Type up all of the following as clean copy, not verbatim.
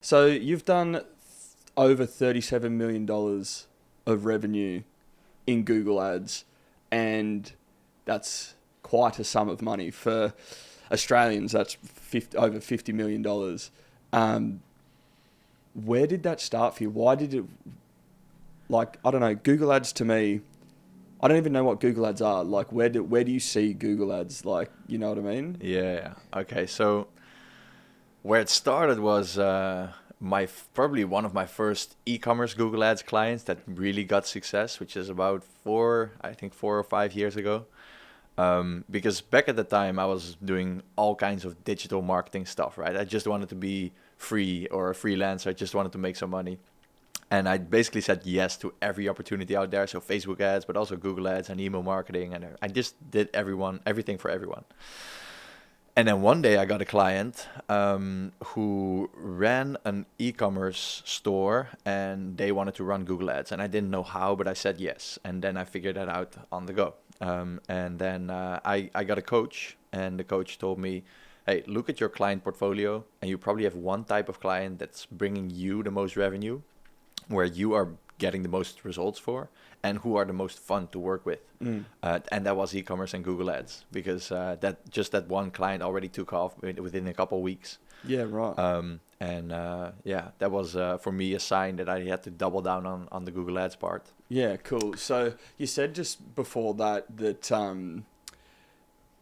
So you've done over $37 million of revenue in Google Ads, and that's quite a sum of money for Australians. That's over $50 million. Um, where did that start for you? Why did it, like, I don't know, Google Ads to me, I don't even know what Google Ads are. Like, where do you see Google Ads? Like, you know what I mean? Yeah. Okay. So where it started was probably one of my first e-commerce Google Ads clients that really got success, which is about I think 4 or 5 years ago. Because back at the time I was doing all kinds of digital marketing stuff, right? I just wanted to be free or a freelancer. I just wanted to make some money. And I basically said yes to every opportunity out there. So Facebook ads, but also Google ads and email marketing. And I just did everything for everyone. And then one day I got a client who ran an e-commerce store and they wanted to run Google ads. And I didn't know how, but I said yes. And then I figured that out on the go. And then I got a coach, and the coach told me, hey, look at your client portfolio, and you probably have one type of client that's bringing you the most revenue, where you are getting the most results for, and who are the most fun to work with. And that was e-commerce and Google ads, because that one client already took off within a couple of weeks. Yeah, right. That was for me a sign that I had to double down on the Google ads part. Yeah, cool. So you said just before that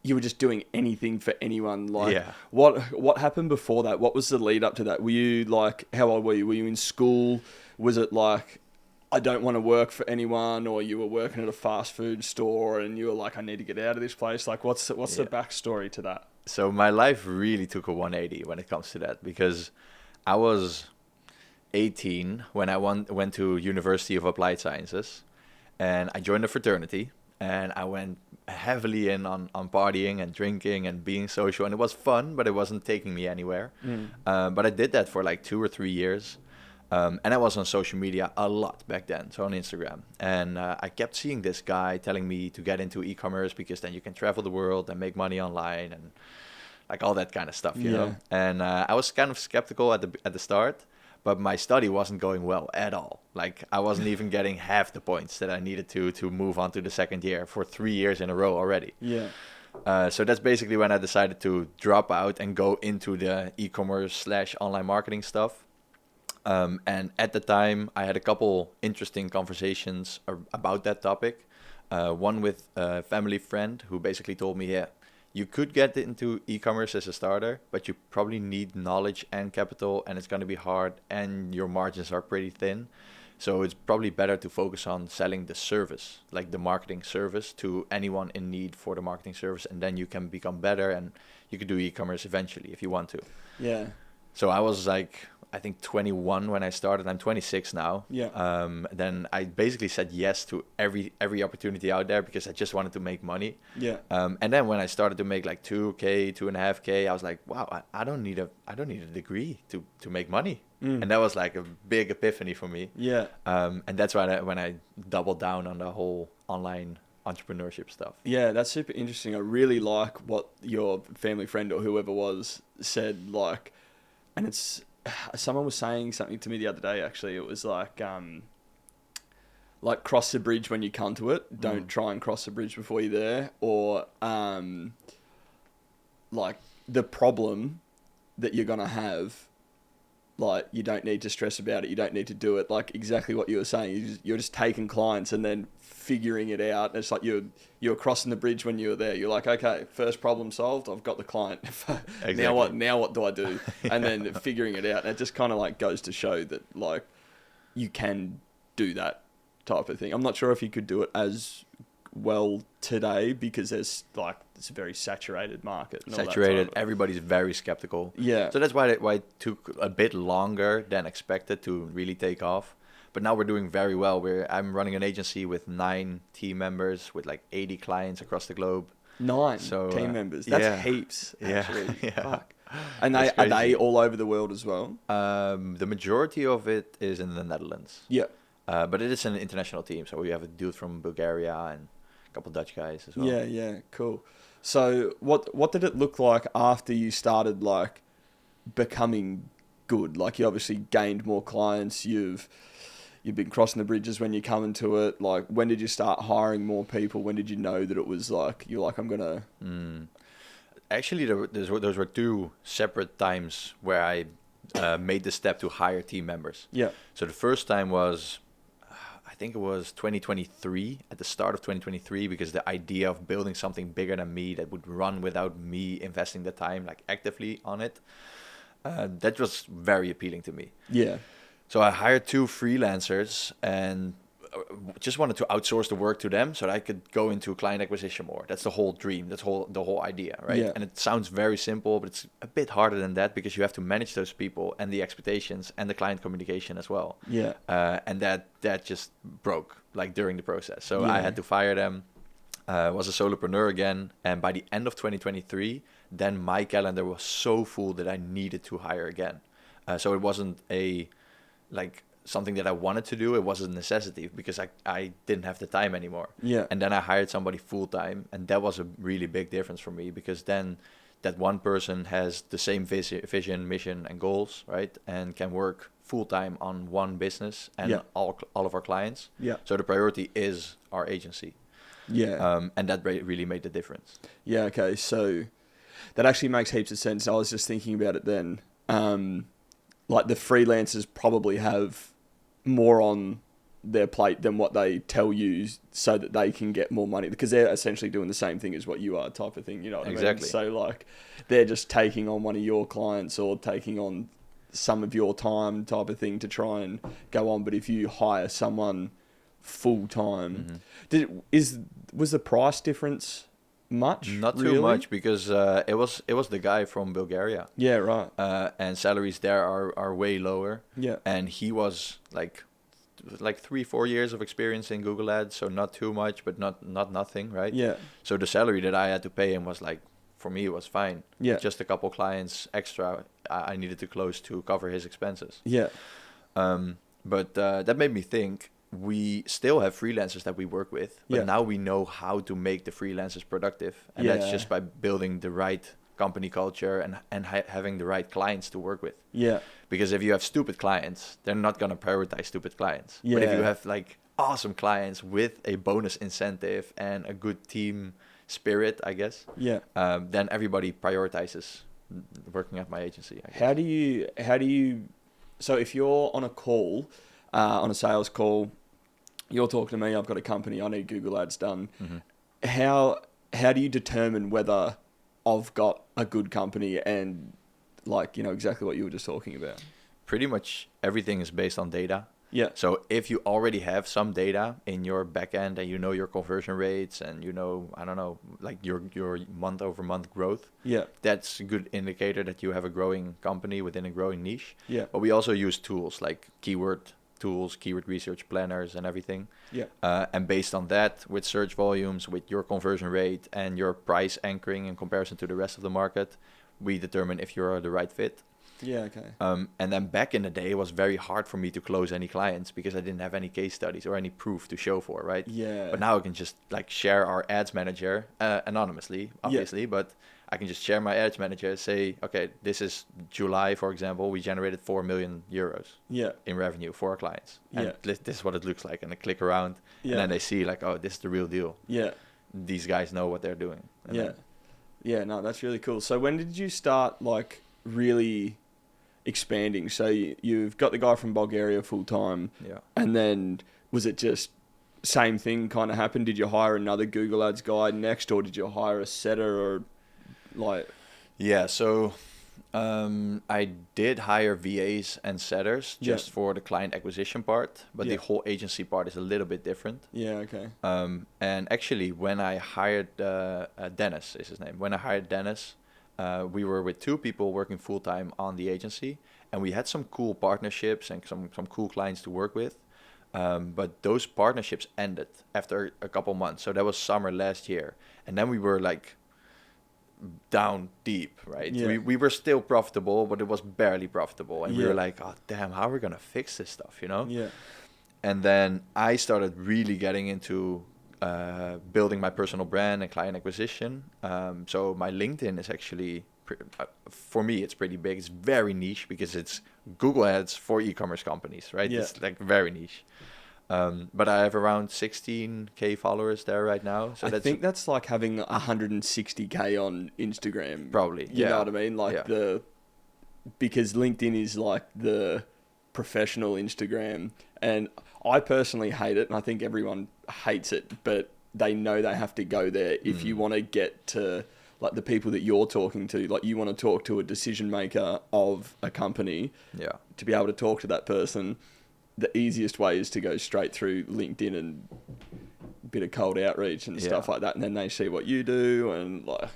you were just doing anything for anyone. Like, Yeah. what happened before that? What was the lead up to that? Were you like, how old were you? Were you in school? Was it like, I don't want to work for anyone, or you were working at a fast food store and you were like, I need to get out of this place? Like, what's the Yeah. backstory to that? So my life really took a 180 when it comes to that, because I was 18 when I went to University of Applied Sciences, and I joined a fraternity, and I went heavily in on partying and drinking and being social, and it was fun, but it wasn't taking me anywhere. But I did that for like 2 or 3 years. And I was on social media a lot back then, so on Instagram. And I kept seeing this guy telling me to get into e-commerce because then you can travel the world and make money online and like all that kind of stuff, you Yeah. know. And I was kind of skeptical at the start, but my study wasn't going well at all. Like I wasn't even getting half the points that I needed to move on to the second year for 3 years in a row already. Yeah. So that's basically when I decided to drop out and go into the e-commerce / online marketing stuff. And at the time, I had a couple interesting conversations about that topic. One with a family friend who basically told me, yeah, you could get into e-commerce as a starter, but you probably need knowledge and capital, and it's going to be hard, and your margins are pretty thin. So it's probably better to focus on selling the service, like the marketing service, to anyone in need for the marketing service, and then you can become better, and you could do e-commerce eventually if you want to. Yeah. So I was like, I think 21 when I started. I'm 26 now. Yeah. Then I basically said yes to every opportunity out there because I just wanted to make money. Yeah. And then when I started to make like 2K, 2.5K, I was like, wow, I don't need a degree to make money. And that was like a big epiphany for me. Yeah. And that's why when I doubled down on the whole online entrepreneurship stuff. Yeah, that's super interesting. I really like what your family friend or whoever was said, like, and it's, someone was saying something to me the other day, actually. It was like cross the bridge when you come to it. Don't try and cross the bridge before you're there. Or like the problem that you're going to have, like, you don't need to stress about it. You don't need to do it. Like exactly what you were saying. You're just taking clients and then figuring it out. It's like you're crossing the bridge when you were there. You're like, okay, first problem solved. I've got the client. Exactly. Now what do I do? And then figuring it out. And it just kind of like goes to show that like you can do that type of thing. I'm not sure if you could do it as well today because it's a very saturated market. And Saturated. Everybody's very skeptical. Yeah. So that's why it took a bit longer than expected to really take off. But now we're doing very well. I'm running an agency with 9 team members with like 80 clients across the globe. 9 So, team members. That's yeah. heaps, actually. Yeah. Fuck. And That's are they crazy. all over the world as well? The majority of it is in the Netherlands. Yeah. But it is an international team. So we have a dude from Bulgaria and a couple Dutch guys as well. Yeah, cool. So what did it look like after you started like becoming good? Like, you obviously gained more clients. You've been crossing the bridges when you come into it. Like, when did you start hiring more people? When did you know that it was like, you're like, I'm going to... Actually, those were two separate times where I made the step to hire team members. Yeah. So the first time was, I think it was 2023, at the start of 2023, because the idea of building something bigger than me that would run without me investing the time, like actively on it, that was very appealing to me. Yeah. So I hired two freelancers and just wanted to outsource the work to them so that I could go into client acquisition more. That's the whole dream. That's the whole idea, right? Yeah. And it sounds very simple, but it's a bit harder than that because you have to manage those people and the expectations and the client communication as well. Yeah. And that just broke like during the process. So Yeah. I had to fire them. Was a solopreneur again, and by the end of 2023, then my calendar was so full that I needed to hire again. So it wasn't something that I wanted to do. It was a necessity because I didn't have the time anymore. Yeah. And then I hired somebody full time, and that was a really big difference for me because then that one person has the same vision, mission, and goals, right? And can work full time on one business and all of our clients. Yeah. So the priority is our agency. Yeah. And that really made the difference. Yeah. Okay. So that actually makes heaps of sense. I was just thinking about it then. Like, the freelancers probably have more on their plate than what they tell you so that they can get more money, because they're essentially doing the same thing as what you are, type of thing, you know what Exactly. I mean? So, like, they're just taking on one of your clients or taking on some of your time, type of thing, to try and go on. But if you hire someone full time, was the price difference much? Not really? too much because it was the guy from Bulgaria. Yeah, right. And salaries there are way lower. Yeah. And he was like 3-4 years of experience in Google Ads, so not too much, but not nothing, right? Yeah. So the salary that I had to pay him was like, for me, it was fine. Yeah. Just a couple clients extra I needed to close to cover his expenses. Yeah. But that made me think. We still have freelancers that we work with, but now we know how to make the freelancers productive. And that's just by building the right company culture and having the right clients to work with. Yeah. Because if you have stupid clients, they're not going to prioritize stupid clients. Yeah. But if you have like awesome clients with a bonus incentive and a good team spirit, I guess, then everybody prioritizes working at my agency, I guess. How do you, so if you're on a call, on a sales call, you're talking to me, I've got a company, I need Google Ads done. Mm-hmm. How do you determine whether I've got a good company and, like, you know, exactly what you were just talking about? Pretty much everything is based on data. Yeah. So if you already have some data in your backend and you know your conversion rates and you know, I don't know, like your month over month growth, that's a good indicator that you have a growing company within a growing niche. Yeah. But we also use tools like keyword tools, keyword research planners and everything. Yeah. And based on that, with search volumes, with your conversion rate and your price anchoring in comparison to the rest of the market, we determine if you're the right fit. Yeah, okay. And then back in the day, it was very hard for me to close any clients because I didn't have any case studies or any proof to show for, right? Yeah. But now I can just like share our ads manager anonymously, obviously, but I can just share my ads manager, say, okay, this is July, for example, we generated 4 million euros in revenue for our clients. And this is what it looks like. And I click around and then they see like, oh, this is the real deal. Yeah. These guys know what they're doing. And Yeah, no, that's really cool. So when did you start like really expanding? So you've got the guy from Bulgaria full time, and then was it just same thing kind of happened? Did you hire another Google Ads guy next, or did you hire a setter, or like? Yeah, so I did hire VAs and setters just for the client acquisition part, but the whole agency part is a little bit different. Yeah, okay. And actually, when I hired Dennis, is his name. When I hired Dennis, we were with 2 people working full time on the agency, and we had some cool partnerships and some cool clients to work with. But those partnerships ended after a couple months. So that was summer last year, and then we were like down deep, right? Yeah. We were still profitable, but it was barely profitable, and we were like, oh damn, how are we gonna fix this stuff, you know? Yeah. And then I started really getting into building my personal brand and client acquisition. So my LinkedIn is actually for me, it's pretty big. It's very niche because it's Google Ads for e-commerce companies, right? Yeah. It's like very niche. But I have around 16K followers there right now. So I think that's like having 160K on Instagram. Probably, You yeah. know what I mean? Like because LinkedIn is like the professional Instagram, and I personally hate it, and I think everyone hates it, but they know they have to go there if you want to get to like the people that you're talking to. Like you want to talk to a decision maker of a company. Yeah. To be able to talk to that person, the easiest way is to go straight through LinkedIn and a bit of cold outreach and stuff like that, and then they see what you do, and like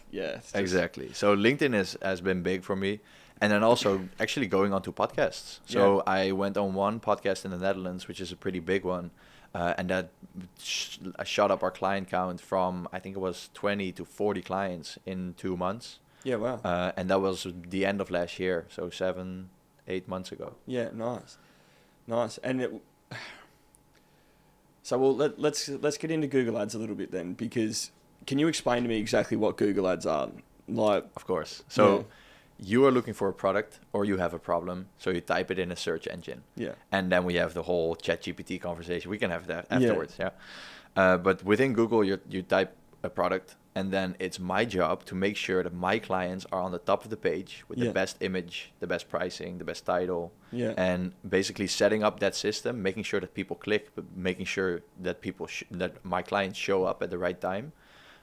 Exactly. So LinkedIn has been big for me. And then also actually going on to podcasts. So I went on one podcast in the Netherlands, which is a pretty big one. And that shot up our client count from, I think it was 20 to 40 clients in 2 months. Yeah, wow. And that was the end of last year. So 7-8 months ago. Yeah, nice. And so let's get into Google Ads a little bit then, because can you explain to me exactly what Google Ads are? Like, of course. So you are looking for a product or you have a problem, so you type it in a search engine. Yeah. And then we have the whole ChatGPT conversation. We can have that afterwards. But within Google, you type a product, and then it's my job to make sure that my clients are on the top of the page with the best image, the best pricing, the best title, and basically setting up that system, making sure that people click, but making sure that that my clients show up at the right time.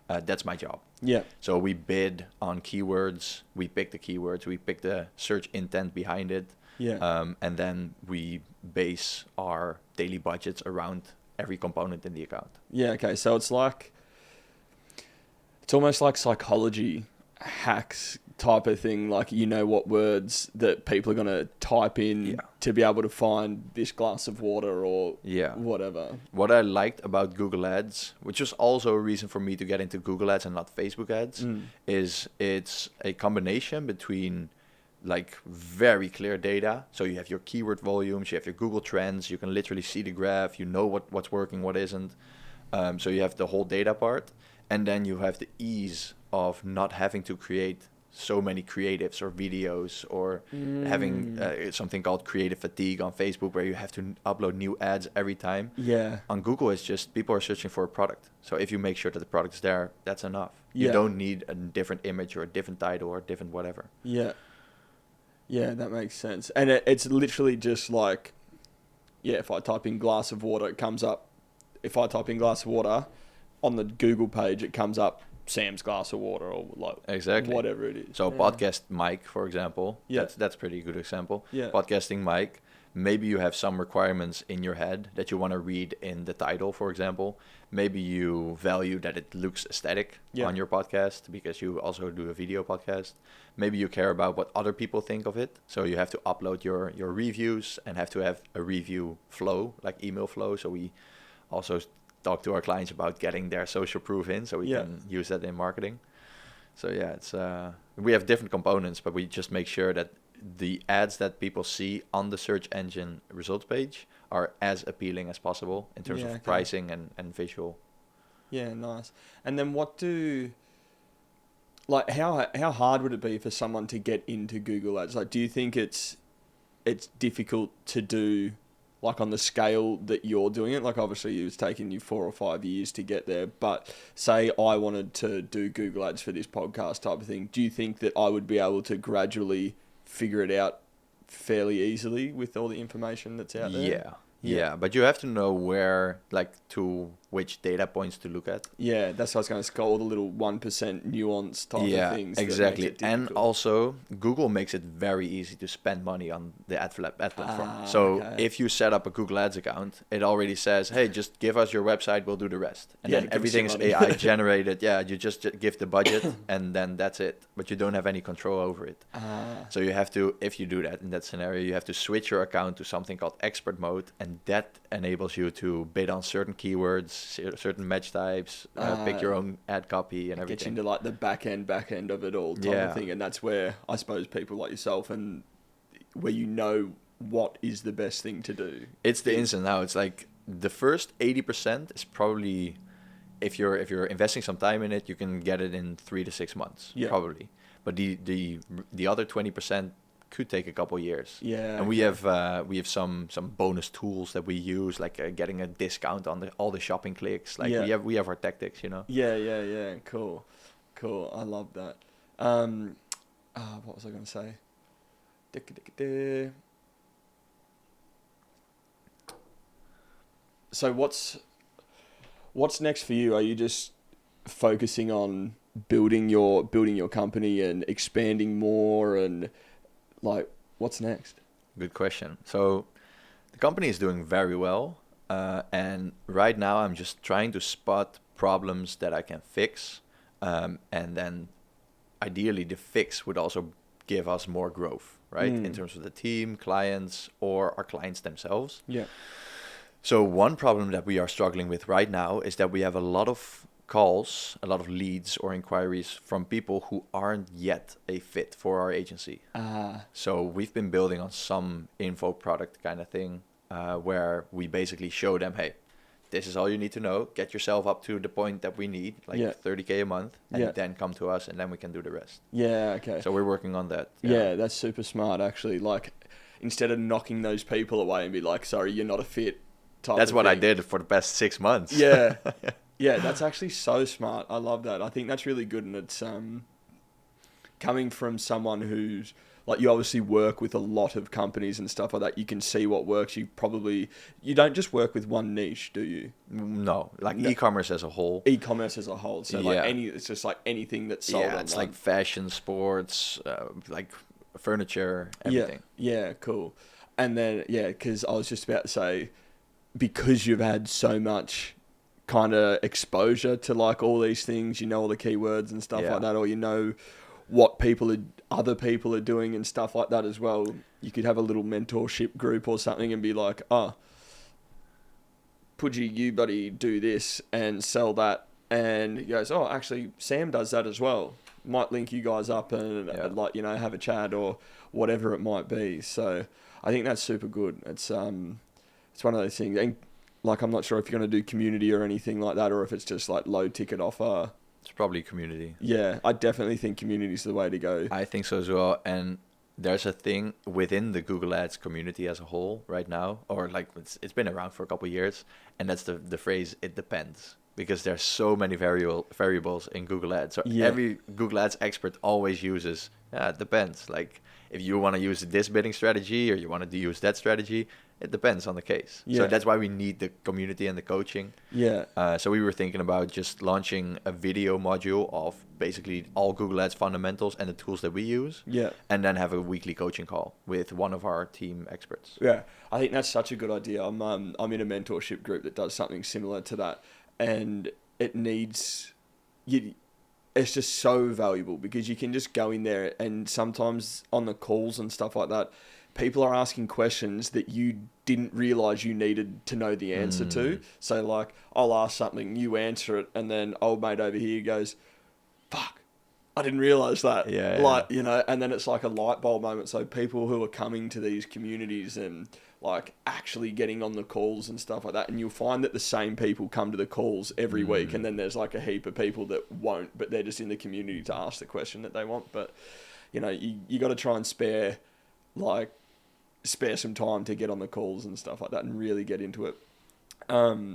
That's my job. Yeah. So we bid on keywords. We pick the keywords. We pick the search intent behind it. Yeah. And then we base our daily budgets around every component in the account. Yeah. Okay. So it's almost like psychology hacks type of thing. Like, you know what words that people are going to type in to be able to find this glass of water or whatever. What I liked about Google Ads, which was also a reason for me to get into Google Ads and not Facebook ads, is it's a combination between like very clear data. So you have your keyword volumes, you have your Google Trends, you can literally see the graph, you know what's working, what isn't. So you have the whole data part. And then you have the ease of not having to create so many creatives or videos or having something called creative fatigue on Facebook where you have to upload new ads every time. Yeah. On Google, it's just people are searching for a product. So if you make sure that the product is there, that's enough. You don't need a different image or a different title or a different whatever. Yeah. Yeah, that makes sense. And it's literally just like, if I type in glass of water, it comes up. If I type in glass of water, on the Google page, it comes up Sam's glass of water or like whatever it is. So podcast mic, for example, that's pretty good example. Yeah. Podcasting mic, maybe you have some requirements in your head that you want to read in the title, for example. Maybe you value that it looks aesthetic on your podcast because you also do a video podcast. Maybe you care about what other people think of it. So you have to upload your reviews and have to have a review flow, like email flow. So we also talk to our clients about getting their social proof in so we can use that in marketing. So it's we have different components, but we just make sure that the ads that people see on the search engine results page are as appealing as possible in terms of pricing and visual. Yeah, nice. And then how hard would it be for someone to get into Google Ads? Like, do you think it's difficult to do, like on the scale that you're doing it? Like obviously it was taking you 4 or 5 years to get there, but say I wanted to do Google Ads for this podcast type of thing. Do you think that I would be able to gradually figure it out fairly easily with all the information that's out there? Yeah, but you have to know which data points to look at. Yeah, that's what I was going to call the little 1% nuance type of things. Yeah, exactly. And also, Google makes it very easy to spend money on the ad platform. If you set up a Google Ads account, it already says, hey, just give us your website, we'll do the rest. And then everything is AI generated. You just give the budget and then that's it. But you don't have any control over it. So you have to, if you do that in that scenario, you have to switch your account to something called expert mode. And that enables you to bid on certain keywords, certain match types, pick your own ad copy and everything. Gets into like the back end of it all type of thing. And that's where I suppose people like yourself and where you know what is the best thing to do. It's the ins and outs. Like the first 80% is probably, if you're investing some time in it, you can get it in 3 to 6 months, probably. but the other 20% could take a couple years. Yeah. And we have some bonus tools that we use, like getting a discount on all the shopping clicks. Like we have our tactics, you know. Yeah. Cool. I love that. What was I going to say? So what's next for you? Are you just focusing on building your company and expanding more, and like what's next? Good question. So the company is doing very well, and right now I'm just trying to spot problems that I can fix, and then ideally the fix would also give us more growth, right? In terms of the team, clients, or our clients themselves. Yeah. So one problem that we are struggling with right now is that we have a lot of calls, a lot of leads or inquiries from people who aren't yet a fit for our agency. So we've been building on some info product kind of thing, where we basically show them, hey, this is all you need to know. Get yourself up to the point that we need, like 30K a month, and then come to us, and then we can do the rest. Yeah, okay. So we're working on that. Yeah, that's super smart, actually. Like, instead of knocking those people away and be like, sorry, you're not a fit type That's of what I thing. did for the past 6 months. Yeah. Yeah, that's actually so smart. I love that. I think that's really good, and it's coming from someone who's like, you obviously work with a lot of companies and stuff like that. You can see what works. You don't just work with one niche, do you? No, like e-commerce as a whole. E-commerce as a whole. So like it's just like anything that's sold online. It's like fashion, sports, like furniture, everything. Yeah, cool. And then, because I was just about to say, because you've had so much kind of exposure to like all these things, you know all the keywords and stuff like that, or you know what other people are doing and stuff like that as well. You could have a little mentorship group or something and be like, Pudgy, you buddy do this and sell that, and he goes, oh, actually Sam does that as well, might link you guys up and like, you know, have a chat or whatever it might be. So I think that's super good. It's one of those things, and like, I'm not sure if you're going to do community or anything like that, or if it's just like low ticket offer. It's probably community. Yeah, I definitely think community is the way to go. I think so as well. And there's a thing within the Google Ads community as a whole right now, or like it's been around for a couple of years, and that's the phrase, it depends. Because there's so many variables in Google Ads. So every Google Ads expert always uses, it depends. Like, if you want to use this bidding strategy or you want to use that strategy, it depends on the case. So that's why we need the community and the coaching. So we were thinking about just launching a video module of basically all Google Ads fundamentals and the tools that we use. And then have a weekly coaching call with one of our team experts. Yeah, I think that's such a good idea. I'm in a mentorship group that does something similar to that. And it's just so valuable because you can just go in there, and sometimes on the calls and stuff like that, people are asking questions that you didn't realize you needed to know the answer to. So like, I'll ask something, you answer it, and then old mate over here goes, fuck, I didn't realize that. Like, you know, and then it's like a light bulb moment. So people who are coming to these communities and like actually getting on the calls and stuff like that, and you'll find that the same people come to the calls every week, and then there's like a heap of people that won't, but they're just in the community to ask the question that they want. But you know, you got to try and spare some time to get on the calls and stuff like that and really get into it. But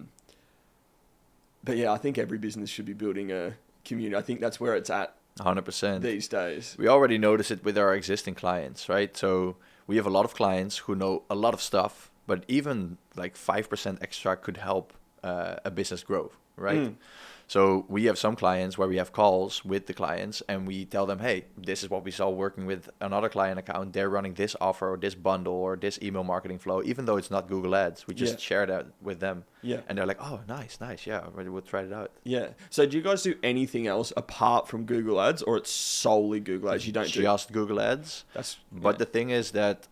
yeah, I think every business should be building a community. I think that's where it's at 100% these days. We already notice it with our existing clients, right? So we have a lot of clients who know a lot of stuff, but even like 5% extra could help a business grow, right? So we have some clients where we have calls with the clients and we tell them, hey, this is what we saw working with another client account. They're running this offer or this bundle or this email marketing flow, even though it's not Google Ads. We just share that with them. And they're like, oh, nice. Yeah, we'll try it out. Yeah. So do you guys do anything else apart from Google Ads, or it's solely Google Ads? You don't just Google Ads. But the thing is that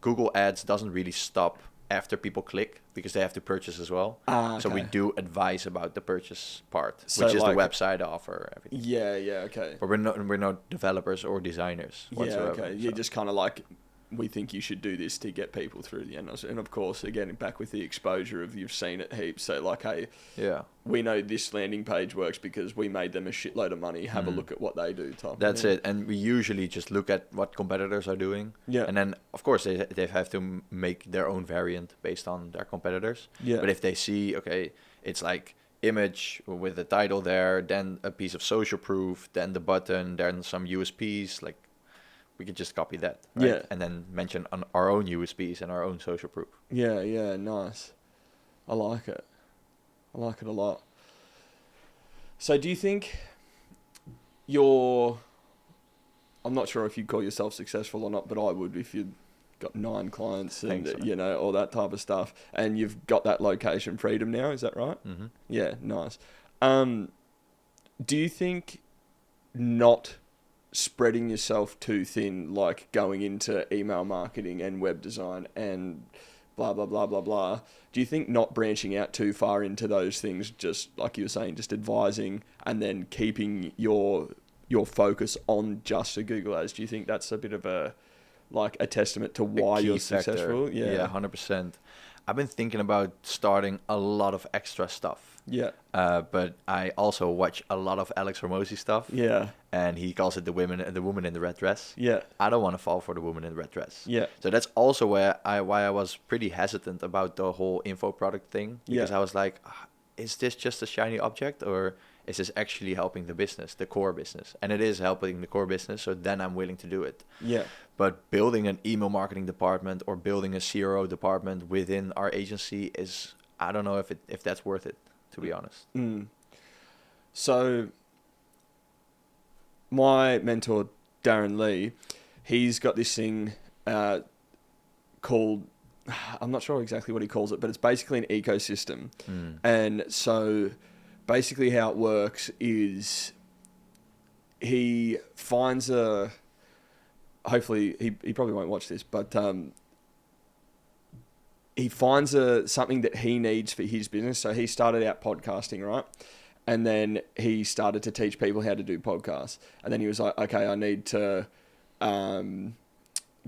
Google Ads doesn't really stop after people click, because they have to purchase as well. Okay. So we do advise about the purchase part, which is like the website offer, everything. Yeah, okay. But we're not developers or designers whatsoever. Okay. You're just kind of like we think you should do this to get people through the end. And of course, again, back with the exposure of you've seen it heaps. So like, hey, we know this landing page works because we made them a shitload of money. Have a look at what they do. That's it. And we usually just look at what competitors are doing. Yeah. And then, of course, they have to make their own variant based on their competitors. Yeah. But if they see, okay, it's like image with the title there, then a piece of social proof, then the button, then some USPs, like we could just copy that, right? Yeah. And then mention on our own USPs and our own social proof. Yeah, nice. I like it a lot. So do you think I'm not sure if you'd call yourself successful or not, but I would if you'd got 9 clients and so. You know, all that type of stuff, and you've got that location freedom now. Is that right? Mm-hmm. Yeah, nice. Do you think not spreading yourself too thin, like going into email marketing and web design and blah blah blah blah blah, do you think not branching out too far into those things, just like you were saying, just advising and then keeping your focus on just the Google ads, do you think that's a bit of a testament to why you're successful? Yeah, 100%. I've been thinking about starting a lot of extra stuff. Yeah. But I also watch a lot of Alex Hormozi stuff. Yeah. And he calls it the woman in the red dress. Yeah. I don't want to fall for the woman in the red dress. Yeah. So that's also why I was pretty hesitant about the whole info product thing. Because I was like, is this just a shiny object, or is this actually helping the business, the core business? And it is helping the core business, so then I'm willing to do it. Yeah. But building an email marketing department or building a CRO department within our agency is, I don't know if that's worth it, to be honest. So my mentor, Darren Lee, he's got this thing called, I'm not sure exactly what he calls it, but it's basically an ecosystem. And so basically how it works is he finds hopefully he probably won't watch this, but he finds something that he needs for his business. So he started out podcasting, right? And then he started to teach people how to do podcasts. And then he was like, okay, I need to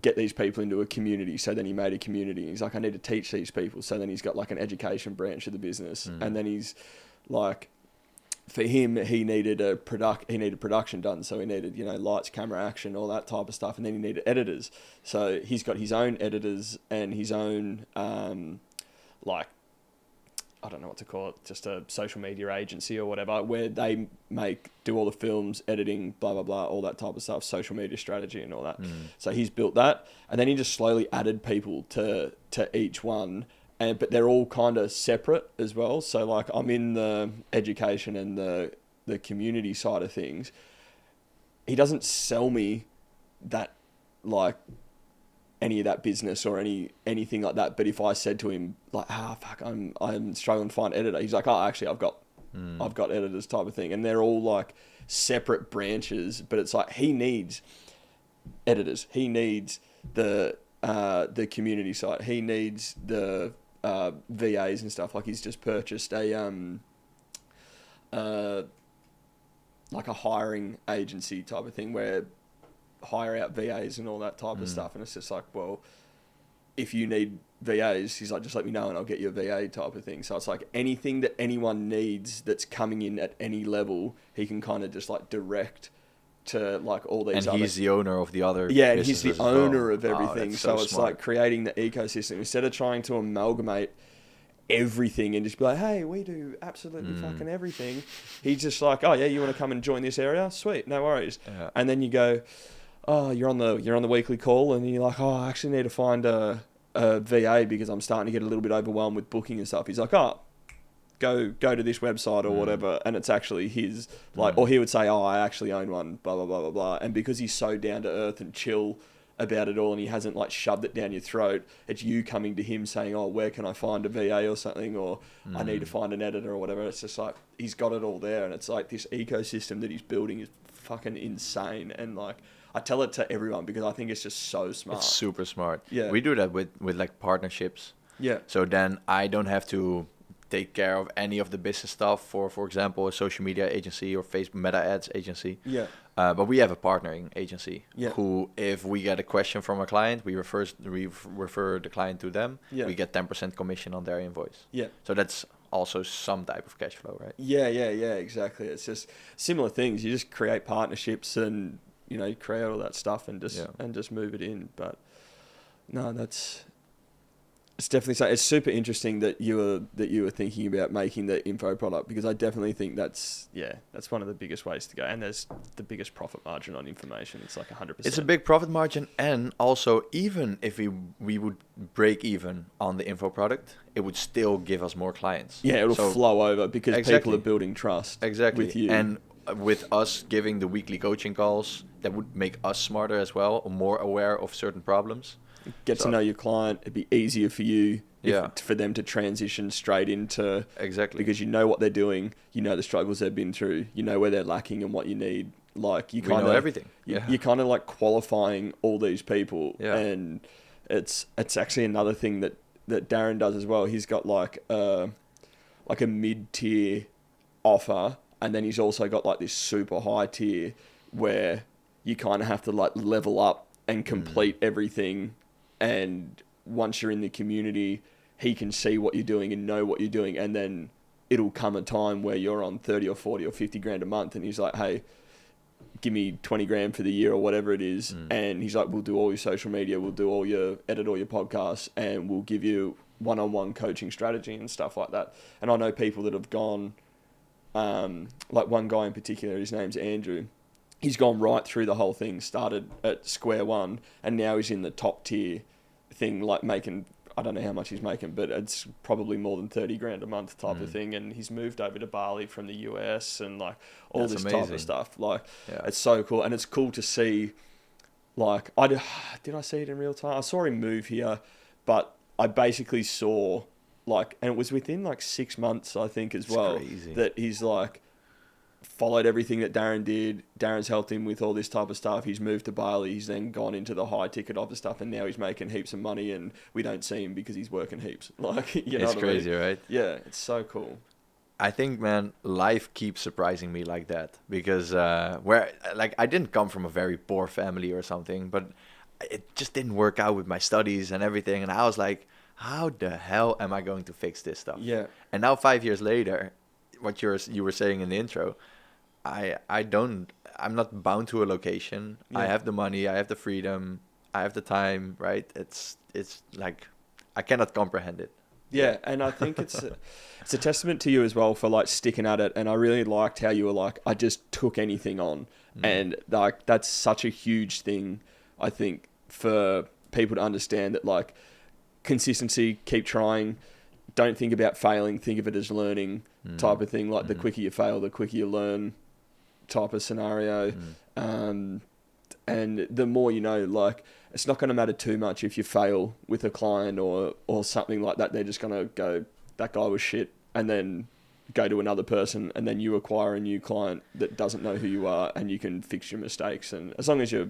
get these people into a community. So then he made a community. He's like, I need to teach these people. So then he's got like an education branch of the business. And then he's like, for him, he needed production done. So he needed, lights, camera, action, all that type of stuff. And then he needed editors. So he's got his own editors and his own, I don't know what to call it, just a social media agency or whatever, where they do all the films, editing, blah, blah, blah, all that type of stuff, social media strategy and all that. So he's built that. And then he just slowly added people to each one. But they're all kind of separate as well. So like I'm in the education and the community side of things. He doesn't sell me that, like, any of that business or anything like that. But if I said to him like, fuck, I'm struggling to find an editor, he's like, oh, actually I've got editors type of thing. And they're all like separate branches, but it's like he needs editors. He needs the community side. He needs the VAs and stuff. Like he's just purchased a hiring agency type of thing where hire out VAs and all that type of stuff. And it's just like, well, if you need VAs, he's like, just let me know and I'll get you a VA type of thing. So it's like anything that anyone needs that's coming in at any level, he can kind of just like direct to like all these and he's the owner of the other and he's the owner of everything. So it's smart. like creating the ecosystem instead of trying to amalgamate everything and just be like, hey, we do absolutely fucking everything. He's just like, oh yeah, you want to come and join this area? Sweet, no worries. And then you go, oh, you're on the weekly call and you're like, oh, I actually need to find a VA because I'm starting to get a little bit overwhelmed with booking and stuff. He's like, oh, go to this website or whatever, and it's actually his, like, or he would say, oh, I actually own one, blah, blah, blah, blah, blah. And because he's so down to earth and chill about it all and he hasn't like shoved it down your throat, it's you coming to him saying, oh, where can I find a VA or something, or I need to find an editor or whatever. It's just like, he's got it all there, and it's like this ecosystem that he's building is fucking insane. And like, I tell it to everyone because I think it's just so smart. It's super smart. Yeah. We do that with like partnerships. Yeah. So then I don't have to take care of any of the business stuff for example, a social media agency or Facebook Meta Ads agency. Yeah. But we have a partnering agency Yeah. who, if we get a question from a client, we refer the client to them. Yeah. We get 10% commission on their invoice. Yeah. So that's also some type of cash flow, right? Yeah, exactly. It's just similar things. You just create partnerships and, you know, you create all that stuff and just move it in. But no, it's definitely so. It's super interesting that you were thinking about making the info product, because I definitely think that's one of the biggest ways to go. And there's the biggest profit margin on information. It's like 100%. It's a big profit margin, and also even if we would break even on the info product, it would still give us more clients. Yeah, it'll flow over because people are building trust with you. And with us giving the weekly coaching calls, that would make us smarter as well, or more aware of certain problems. Get to know your client. It'd be easier for you for them to transition straight into... Exactly. Because you know what they're doing, you know the struggles they've been through, you know where they're lacking and what you need. Like, you kind of know everything. You're kind of like qualifying all these people. Yeah. And it's actually another thing that Darren does as well. He's got like a mid-tier offer, and then he's also got like this super high tier where you kind of have to like level up and complete everything. And once you're in the community, he can see what you're doing and know what you're doing. And then it'll come a time where you're on 30 or 40 or 50 grand a month. And he's like, hey, give me 20 grand for the year or whatever it is. And he's like, we'll do all your social media. We'll edit all your podcasts, and we'll give you one-on-one coaching strategy and stuff like that. And I know people that have gone, like one guy in particular, his name's Andrew. He's gone right through the whole thing, started at square one, and now he's in the top tier thing, like making, I don't know how much he's making, but it's probably more than 30 grand a month type of thing. And he's moved over to Bali from the US and like all That's this amazing. type of stuff. Like, it's so cool. And it's cool to see, like, did I see it in real time? I saw him move here, but I basically saw, like, and it was within like 6 months, I think, as well, that he's like, followed everything that Darren did. Darren's helped him with all this type of stuff. He's moved to Bali. He's then gone into the high ticket of the stuff, and now he's making heaps of money, and we don't see him because he's working heaps. Like, you know, it's crazy, right? Yeah, it's so cool. I think, man, life keeps surprising me like that, because I didn't come from a very poor family or something, but it just didn't work out with my studies and everything, and I was like, how the hell am I going to fix this stuff? Yeah. And now 5 years later, what you were saying in the intro, I'm not bound to a location. Yeah. I have the money, I have the freedom, I have the time, right? It's like, I cannot comprehend it. Yeah, and I think it's a testament to you as well for like sticking at it. And I really liked how you were like, I just took anything on. And like, that's such a huge thing, I think, for people to understand, that like consistency, keep trying, don't think about failing, think of it as learning type of thing. Like the quicker you fail, the quicker you learn type of scenario. And the more you know, like, it's not going to matter too much if you fail with a client or something like that. They're just going to go, that guy was shit, and then go to another person, and then you acquire a new client that doesn't know who you are, and you can fix your mistakes. And as long as you're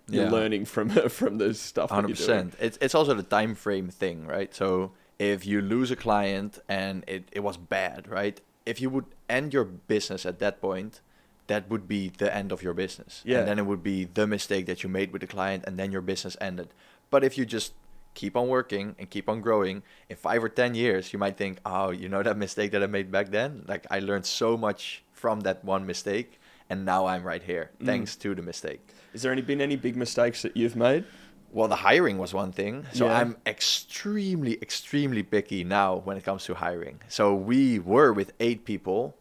learning from the stuff 100%. That you're doing. It's also the time frame thing, right? So if you lose a client and it was bad, right? If you would end your business at that point, that would be the end of your business. Yeah. And then it would be the mistake that you made with the client, and then your business ended. But if you just keep on working and keep on growing, in 5 or 10 years, you might think, oh, you know that mistake that I made back then? Like, I learned so much from that one mistake, and now I'm right here, thanks to the mistake. Is there been any big mistakes that you've made? Well, the hiring was one thing. So Yeah. I'm extremely, extremely picky now when it comes to hiring. So we were with 8 people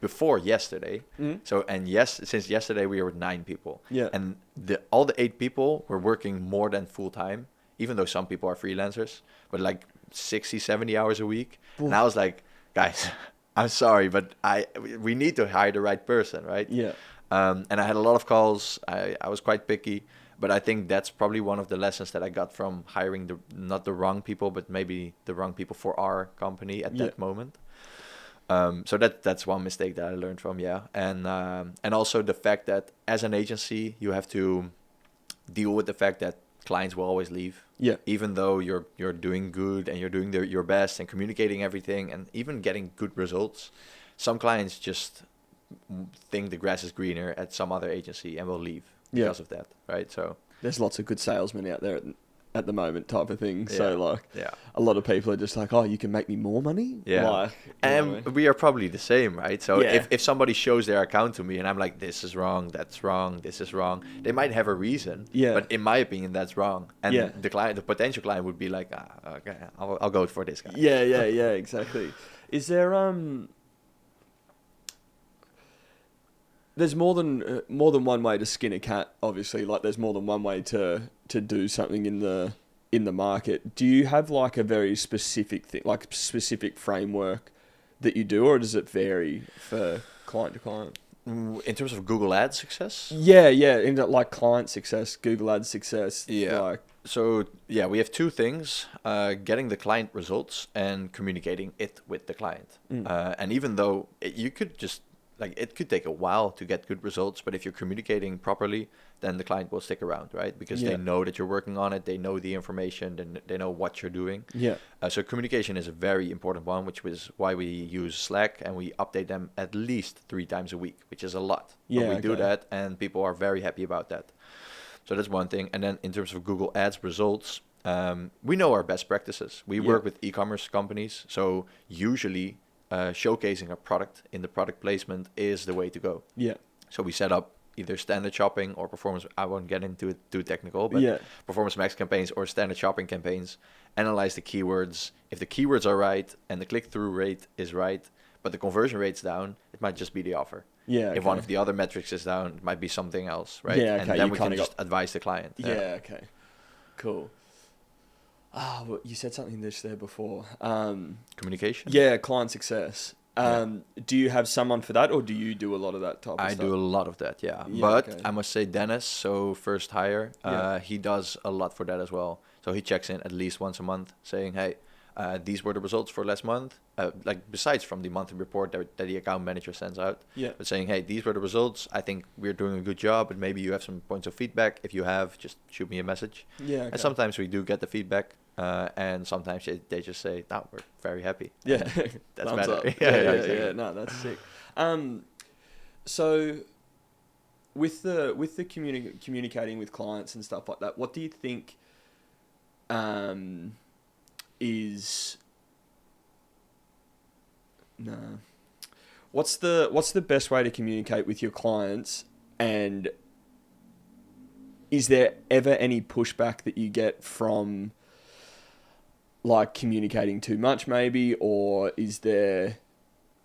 before yesterday. So, since yesterday we were with 9 people. Yeah. And all the 8 people were working more than full time, even though some people are freelancers, but like 60, 70 hours a week. And I was like, guys, I'm sorry, but we need to hire the right person, right? Yeah. And I had a lot of calls. I was quite picky. But I think that's probably one of the lessons that I got from hiring not the wrong people, but maybe the wrong people for our company at that moment. So that's one mistake that I learned from, and also the fact that as an agency, you have to deal with the fact that clients will always leave. Yeah. Even though you're doing good and you're doing your best and communicating everything and even getting good results, some clients just think the grass is greener at some other agency and will leave because of that, right? So there's lots of good salesmen out there at the moment, type of thing. Yeah. So like, a lot of people are just like, oh, you can make me more money. Yeah. Like, and we are probably the same, right? So Yeah. if somebody shows their account to me and I'm like, this is wrong, that's wrong, this is wrong, they might have a reason. Yeah. But in my opinion, that's wrong. And Yeah. the potential client would be like, okay, I'll go for this guy. Yeah, exactly. Is there there's more than one way to skin a cat, obviously. Like, there's more than one way to do something in the market. Do you have like a very specific thing, like specific framework that you do, or does it vary for client to client? In terms of Google Ads success? Yeah, in that, like, client success, Google Ads success. Yeah. Like, so we have two things: getting the client results and communicating it with the client. And even though you could just it could take a while to get good results, but if you're communicating properly, then the client will stick around, right? Because they know that you're working on it, they know the information, then they know what you're doing. Yeah. So communication is a very important one, which is why we use Slack and we update them at least 3 times a week, which is a lot. Yeah, but we do that, and people are very happy about that. So that's one thing. And then in terms of Google Ads results, we know our best practices. We work with e-commerce companies, so usually showcasing a product in the product placement is the way to go. Yeah. So we set up either standard shopping or performance. I won't get into it too technical, but performance max campaigns or standard shopping campaigns. Analyze the keywords. If the keywords are right and the click-through rate is right, but the conversion rate's down, it might just be the offer. Yeah. Okay. If one of the other metrics is down, it might be something else, right? Yeah. Okay. And then we can just advise the client. Yeah. Okay. Cool. Well, you said something there before. Communication? Yeah, client success. Do you have someone for that, or do you do a lot of that type of stuff? I do a lot of that, but I must say Dennis, so first hire, he does a lot for that as well. So he checks in at least once a month saying, hey, these were the results for last month. Besides from the monthly report that the account manager sends out. Yeah. But saying, hey, these were the results. I think we're doing a good job, but maybe you have some points of feedback. If you have, just shoot me a message. Yeah. Okay. And sometimes we do get the feedback. And sometimes they just say, no, we're very happy. Yeah. That's better. Yeah. No, that's sick. So with the communicating with clients and stuff like that, what do you think what's the best way to communicate with your clients, and is there ever any pushback that you get from like communicating too much maybe, or is there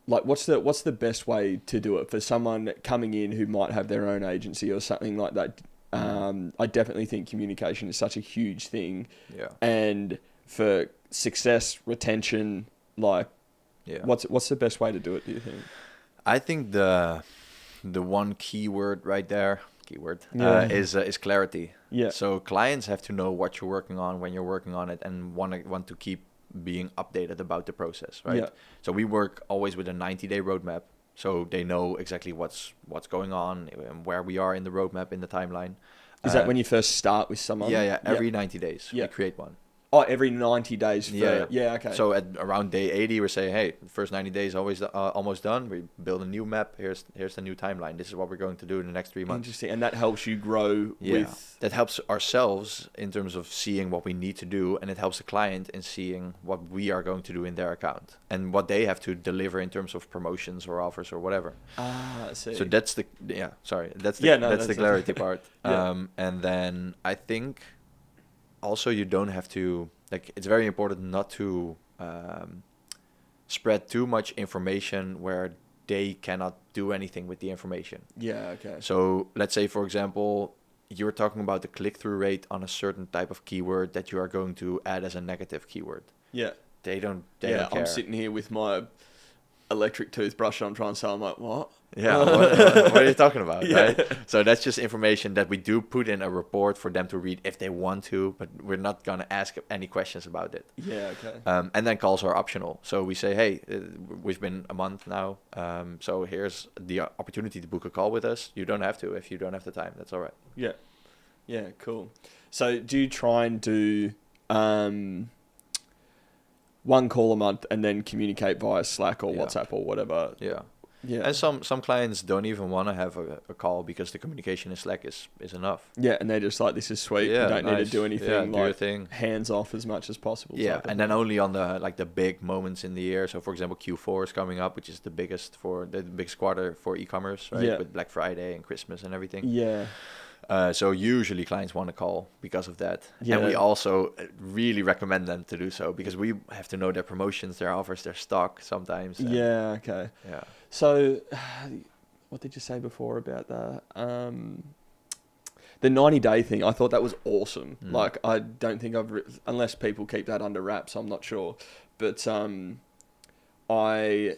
like what's the best way to do it for someone coming in who might have their own agency or something like that? I definitely think communication is such a huge thing. Yeah. And for success, retention, what's the best way to do it, do you think? I think the one keyword right there, is clarity. Yeah. So clients have to know what you're working on when you're working on it, and want to keep being updated about the process, right? Yeah. So we work always with a 90-day roadmap, so they know exactly what's going on and where we are in the roadmap, in the timeline. Is that when you first start with someone? Yeah. Every 90 days we create one. Oh, every 90 days. Yeah, okay. So at around day 80, we're saying, hey, the first 90 days almost done. We build a new map. Here's the new timeline. This is what we're going to do in the next 3 months. Interesting. And that helps you grow with... That helps ourselves in terms of seeing what we need to do, and it helps the client in seeing what we are going to do in their account and what they have to deliver in terms of promotions or offers or whatever. I see. So that's the... That's the clarity part. Yeah. And then I think... Also, you don't have to, it's very important not to spread too much information where they cannot do anything with the information. Yeah, okay. So let's say, for example, you're talking about the click-through rate on a certain type of keyword that you are going to add as a negative keyword. Yeah. They don't care. I'm sitting here with my electric toothbrush I'm trying to sell. I'm like, what? Yeah, what are you talking about, right? So that's just information that we do put in a report for them to read if they want to, but we're not going to ask any questions about it. Yeah, okay. And then calls are optional. So we say, hey, we've been a month now, so here's the opportunity to book a call with us. You don't have to if you don't have the time. That's all right. Yeah. Yeah, cool. So do you try and do one call a month and then communicate via Slack or Yeah. WhatsApp or whatever? Yeah. Yeah. And some clients don't even want to have a call because the communication in Slack is enough. Yeah, and they're just like, this is sweet. Yeah, You don't need to nice. do anything, Yeah, do your like thing. hands off as much as possible. Yeah, type of and then thing. only on the big moments in the year. So for example, Q4 is coming up, which is the biggest quarter for e-commerce, right? Yeah. With Black Friday and Christmas and everything. Yeah. So usually clients want to call because of that. Yeah. And we also really recommend them to do so because we have to know their promotions, their offers, their stock sometimes. And Yeah, okay. yeah. So, what did you say before about that? The 90-day thing, I thought that was awesome. Mm. Like, I don't think unless people keep that under wraps, I'm not sure. But I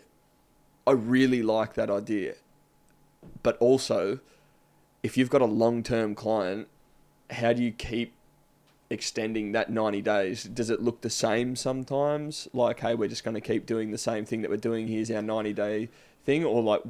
really like that idea. But also, if you've got a long-term client, how do you keep extending that 90 days? Does it look the same sometimes? Like, hey, we're just going to keep doing the same thing that we're doing. Here's our 90-day thing. Or like,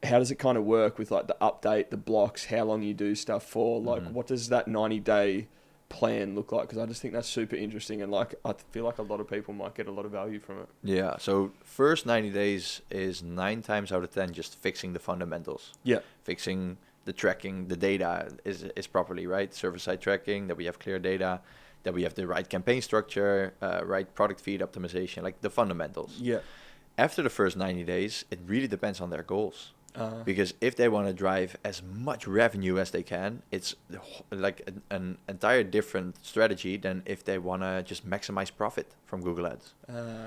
how does it kind of work with like the update, the blocks, how long you do stuff for? Like, what does that 90-day plan look like? Because I just think that's super interesting. And like, I feel like a lot of people might get a lot of value from it. Yeah, so first 90 days is 9 times out of 10 just fixing the fundamentals. Yeah. Fixing the tracking, the data is properly, right? Server-side tracking, that we have clear data, that we have the right campaign structure, right product feed optimization, like the fundamentals. Yeah. After the first 90 days, it really depends on their goals. Because if they want to drive as much revenue as they can, it's like an entire different strategy than if they want to just maximize profit from Google Ads.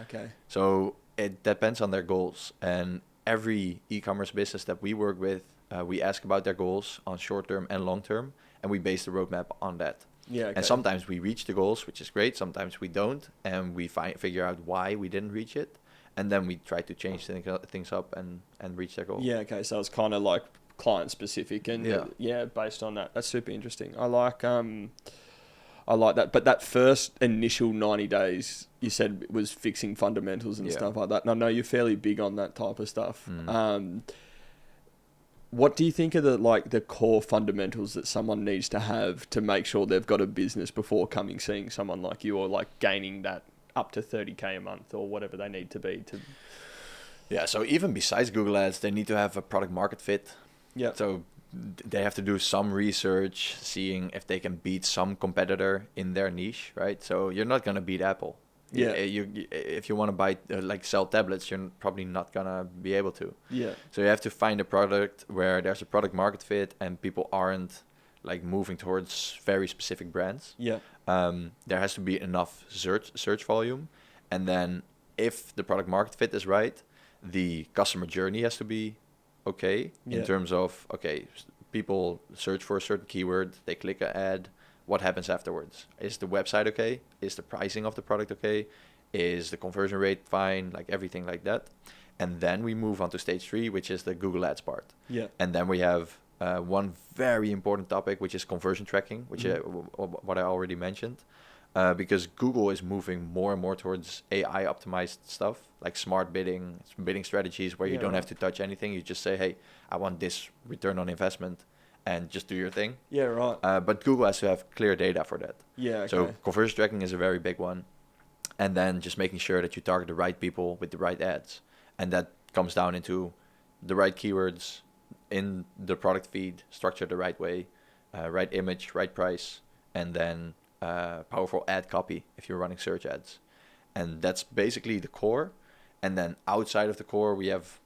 Okay. So it depends on their goals. And every e-commerce business that we work with, we ask about their goals on short-term and long-term, and we base the roadmap on that. Yeah. Okay. And sometimes we reach the goals, which is great. Sometimes we don't, and we figure out why we didn't reach it. And then we try to change things up and reach their goal. Yeah, okay. So it's kind of like client specific and based on that. That's super interesting. I like that. But that first initial 90 days, you said was fixing fundamentals and stuff like that. And I know you're fairly big on that type of stuff. What do you think are the core fundamentals that someone needs to have to make sure they've got a business before seeing someone like you, or like gaining that up to 30K a month or whatever they need to be to? Yeah, so even besides Google Ads, they need to have a product market fit. Yeah. So they have to do some research, seeing if they can beat some competitor in their niche, right? So you're not going to beat Apple. Yeah. If you want to buy, sell tablets, you're probably not going to be able to. Yeah. So you have to find a product where there's a product market fit and people aren't like moving towards very specific brands. Yeah. There has to be enough search volume, and then if the product market fit is right, the customer journey has to be okay in terms of people search for a certain keyword, they click an ad, what happens afterwards? Is the website okay? Is the pricing of the product okay? Is the conversion rate fine? Like everything like that. And then we move on to stage 3, which is the Google Ads part. Yeah. And then we have one very important topic, which is conversion tracking, which what I already mentioned, because Google is moving more and more towards AI optimized stuff, like smart bidding strategies where you don't have to touch anything. You just say, hey, I want this return on investment, and just do your thing. Yeah, right. But Google has to have clear data for that. Yeah, okay. So conversion tracking is a very big one. And then just making sure that you target the right people with the right ads. And that comes down into the right keywords in the product feed, structured the right way, right image, right price, and then powerful ad copy if you're running search ads. And that's basically the core. And then outside of the core, we have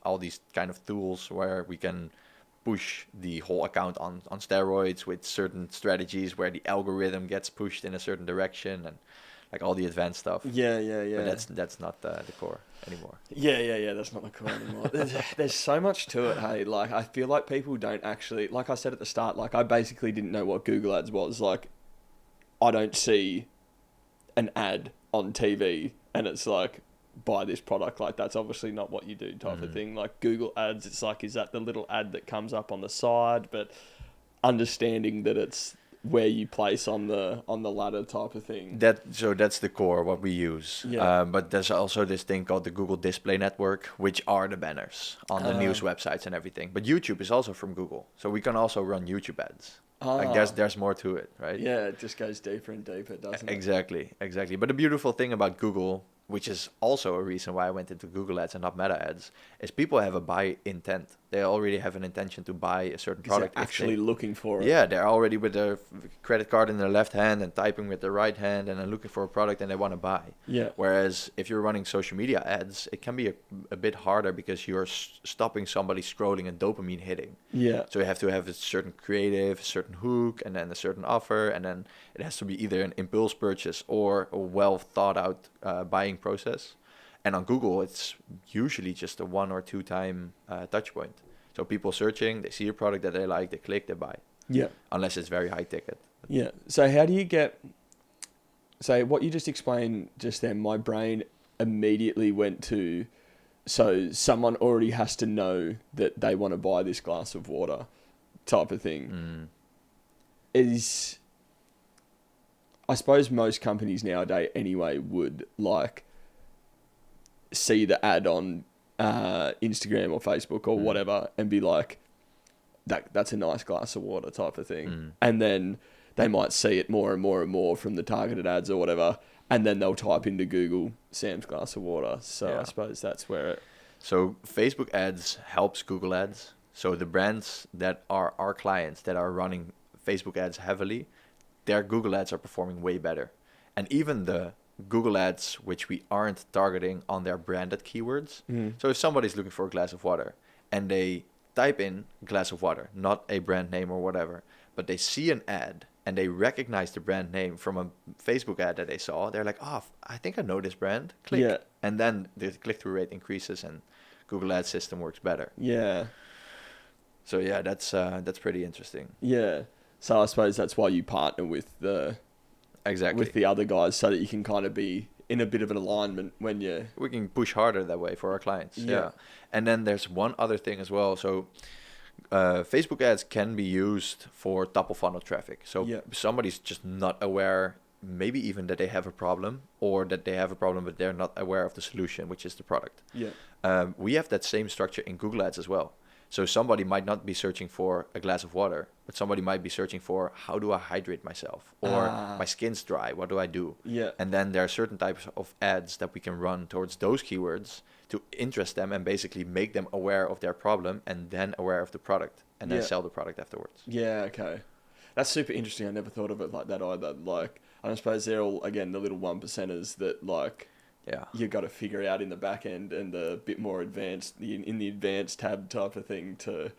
all these kind of tools where we can push the whole account on steroids with certain strategies where the algorithm gets pushed in a certain direction and like all the advanced stuff. Yeah. But that's not the core anymore. Yeah. That's not the core anymore. There's so much to it, hey. Like, I feel like people don't actually, like I said at the start, like I basically didn't know what Google Ads was. Like, I don't see an ad on TV and it's like, buy this product. Like, that's obviously not what you do type of thing. Like Google Ads, it's like, is that the little ad that comes up on the side? But understanding that it's where you place on the ladder type of thing. That's the core what we use. Yeah. But there's also this thing called the Google Display Network, which are the banners on the news websites and everything. But YouTube is also from Google, so we can also run YouTube ads. Like there's more to it, right? Yeah, it just goes deeper and deeper, doesn't it? Exactly. But the beautiful thing about Google, which is also a reason why I went into Google Ads and not Meta Ads, is people have a buy intent. They already have an intention to buy a certain product. They're actually looking for it. Yeah, they're already with their credit card in their left hand and typing with their right hand and then looking for a product and they want to buy. Yeah. Whereas if you're running social media ads, it can be a bit harder because you're stopping somebody scrolling and dopamine hitting. Yeah. So you have to have a certain creative, a certain hook, and then a certain offer, and then it has to be either an impulse purchase or a well thought out buying process. And on Google, it's usually just a 1 or 2 time touch point. So people searching, they see a product that they like, they click, they buy. Yeah. Unless it's very high ticket. Yeah. So how do you get... So what you just explained just then, my brain immediately went to... So someone already has to know that they want to buy this glass of water type of thing. Is... I suppose most companies nowadays anyway would like see the ad on Instagram or Facebook or whatever and be like, that's a nice glass of water type of thing. And then they might see it more and more and more from the targeted ads or whatever, and then they'll type into Google Sam's glass of water. So yeah. I suppose that's where it... So Facebook ads helps Google ads. So the brands that are our clients that are running Facebook ads heavily, their Google ads are performing way better. And even the Google ads, which we aren't targeting on their branded keywords. So if somebody's looking for a glass of water and they type in glass of water, not a brand name or whatever, but they see an ad and they recognize the brand name from a Facebook ad that they saw, they're like, oh, I think I know this brand. Click. Yeah. And then the click-through rate increases and Google Ads system works better. Yeah. So yeah, that's pretty interesting. Yeah. So I suppose that's why you partner with the other guys so that you can kind of be in a bit of an alignment when you... We can push harder that way for our clients. Yeah. And then there's one other thing as well. So Facebook ads can be used for top of funnel traffic. So somebody's just not aware, maybe even that they have a problem, or that they have a problem but they're not aware of the solution, which is the product. Yeah. We have that same structure in Google Ads as well. So somebody might not be searching for a glass of water, but somebody might be searching for how do I hydrate myself, or my skin's dry, what do I do? Yeah. And then there are certain types of ads that we can run towards those keywords to interest them and basically make them aware of their problem and then aware of the product and then sell the product afterwards. Yeah, okay. That's super interesting. I never thought of it like that either. Like, I suppose they're all, again, the little 1%ers that like... Yeah, you got to figure out in the back end and the bit more advanced in the advanced tab type of thing to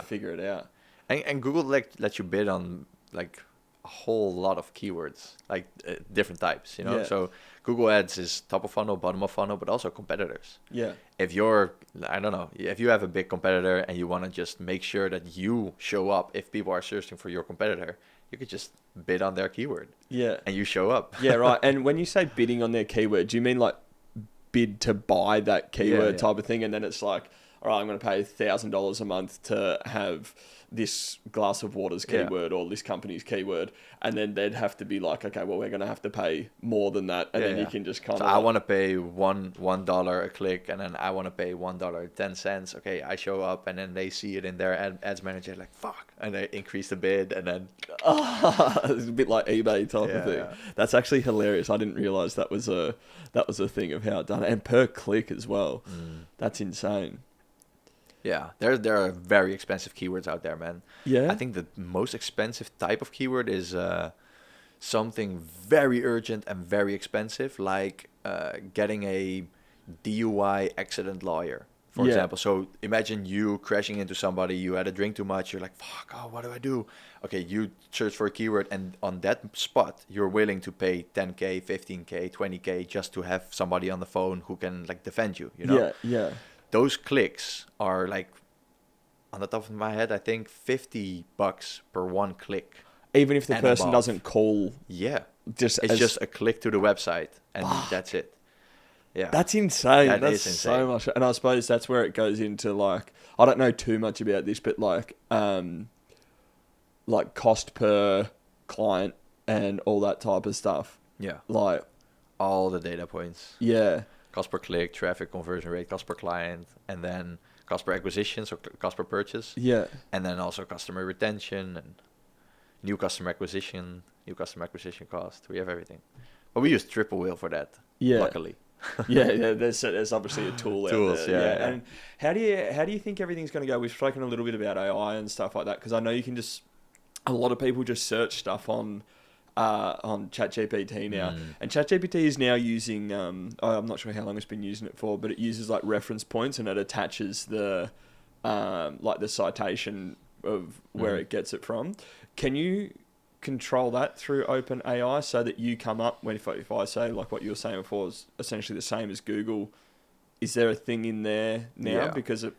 figure it out. And Google lets you bid on like a whole lot of keywords, like different types, you know. Yeah. So Google Ads is top of funnel, bottom of funnel, but also competitors. Yeah. If you're, I don't know, if you have a big competitor and you want to just make sure that you show up if people are searching for your competitor, you could just bid on their keyword. Yeah. And you show up. Yeah, right. And when you say bidding on their keyword, do you mean like bid to buy that keyword type of thing? And then it's like, all right, I'm going to pay $1,000 a month to have this glass of water's keyword or this company's keyword. And then they'd have to be like, okay, well, we're going to have to pay more than that. And then you can just kind of... So I want to pay $1 a click, and then I want to pay $1.10. Okay, I show up, and then they see it in their ads manager, like, fuck. And they increase the bid, and then... It's a bit like eBay type of thing. Yeah. That's actually hilarious. I didn't realize that was a thing of how it done. And per click as well. That's insane. Yeah, there are very expensive keywords out there, man. Yeah. I think the most expensive type of keyword is something very urgent and very expensive, like getting a DUI accident lawyer, for example. So imagine you crashing into somebody, you had a drink too much, you're like, fuck, oh, what do I do? Okay, you search for a keyword, and on that spot, you're willing to pay 10K, 15K, 20K just to have somebody on the phone who can like defend you, you know? Yeah, yeah. Those clicks are like, on the top of my head, I think $50 per one click. Even if the person doesn't call. Yeah. It's just a click to the website and that's it. Yeah. That's insane. That's insane. So much. And I suppose that's where it goes into like, I don't know too much about this, but like cost per client and all that type of stuff. Yeah. Like, All the data points. yeah, Cost per click, traffic conversion rate, cost per client, and then cost per acquisition, so cost per purchase. yeah, And then also customer retention and new customer acquisition cost. We have everything. But we use Triple Whale for that, yeah. luckily. Yeah. There's obviously a tool out Tools, there. yeah. And how do you think everything's going to go? We've spoken a little bit about AI and stuff like that because I know you can just a lot of people just search stuff on ChatGPT now, and ChatGPT is now using I'm not sure how long it's been using it for, but it uses like reference points and it attaches the like the citation of where it gets it from. Can you control that through OpenAI so that you come up when if I say like what you were saying before is essentially the same as Google? Is there a thing in there now? Yeah. Because it,